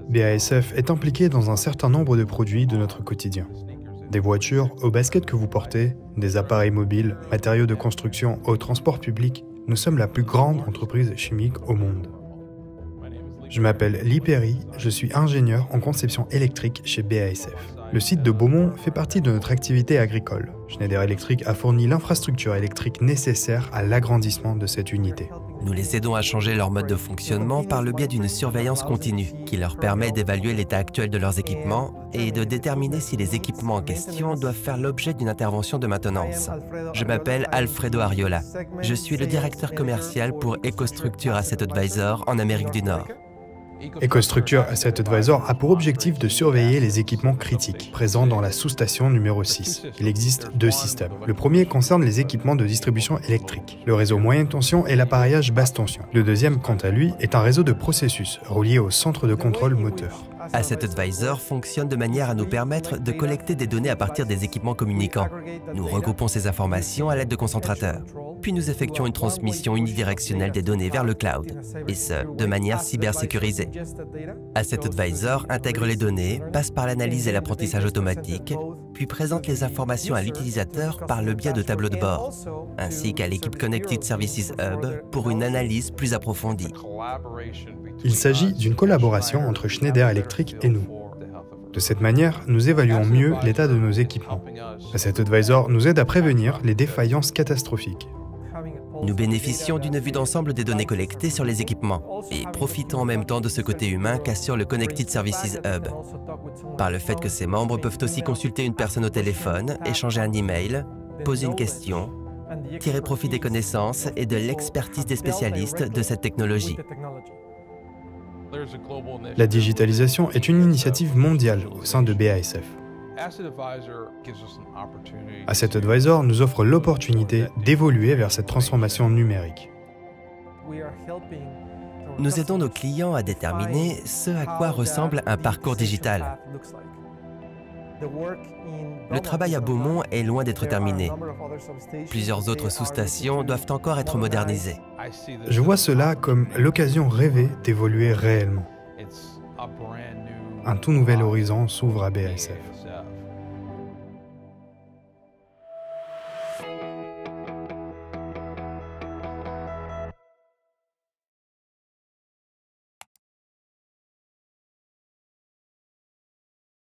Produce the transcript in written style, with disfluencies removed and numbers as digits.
BASF est impliqué dans un certain nombre de produits de notre quotidien. Des voitures aux baskets que vous portez, des appareils mobiles, matériaux de construction au transport public, nous sommes la plus grande entreprise chimique au monde. Je m'appelle Lee Perry, je suis ingénieur en conception électrique chez BASF. Le site de Beaumont fait partie de notre activité agricole. Schneider Electric a fourni l'infrastructure électrique nécessaire à l'agrandissement de cette unité. Nous les aidons à changer leur mode de fonctionnement par le biais d'une surveillance continue qui leur permet d'évaluer l'état actuel de leurs équipements et de déterminer si les équipements en question doivent faire l'objet d'une intervention de maintenance. Je m'appelle Alfredo Ariola. Je suis le directeur commercial pour EcoStructure Asset Advisor en Amérique du Nord. EcoStructure Asset Advisor a pour objectif de surveiller les équipements critiques présents dans la sous-station numéro 6. Il existe deux systèmes. Le premier concerne les équipements de distribution électrique, le réseau moyenne tension et l'appareillage basse tension. Le deuxième, quant à lui, est un réseau de processus relié au centre de contrôle moteur. Asset Advisor fonctionne de manière à nous permettre de collecter des données à partir des équipements communicants. Nous regroupons ces informations à l'aide de concentrateurs. Puis nous effectuons une transmission unidirectionnelle des données vers le cloud, et ce, de manière cybersécurisée. Asset Advisor intègre les données, passe par l'analyse et l'apprentissage automatique, puis présente les informations à l'utilisateur par le biais de tableaux de bord, ainsi qu'à l'équipe Connected Services Hub pour une analyse plus approfondie. Il s'agit d'une collaboration entre Schneider Electric et nous. De cette manière, nous évaluons mieux l'état de nos équipements. Asset Advisor nous aide à prévenir les défaillances catastrophiques. Nous bénéficions d'une vue d'ensemble des données collectées sur les équipements et profitons en même temps de ce côté humain qu'assure le Connected Services Hub. Par le fait que ses membres peuvent aussi consulter une personne au téléphone, échanger un email, poser une question, tirer profit des connaissances et de l'expertise des spécialistes de cette technologie. La digitalisation est une initiative mondiale au sein de BASF. Asset Advisor nous offre l'opportunité d'évoluer vers cette transformation numérique. Nous aidons nos clients à déterminer ce à quoi ressemble un parcours digital. Le travail à Beaumont est loin d'être terminé. Plusieurs autres sous-stations doivent encore être modernisées. Je vois cela comme l'occasion rêvée d'évoluer réellement. Un tout nouvel horizon s'ouvre à BASF.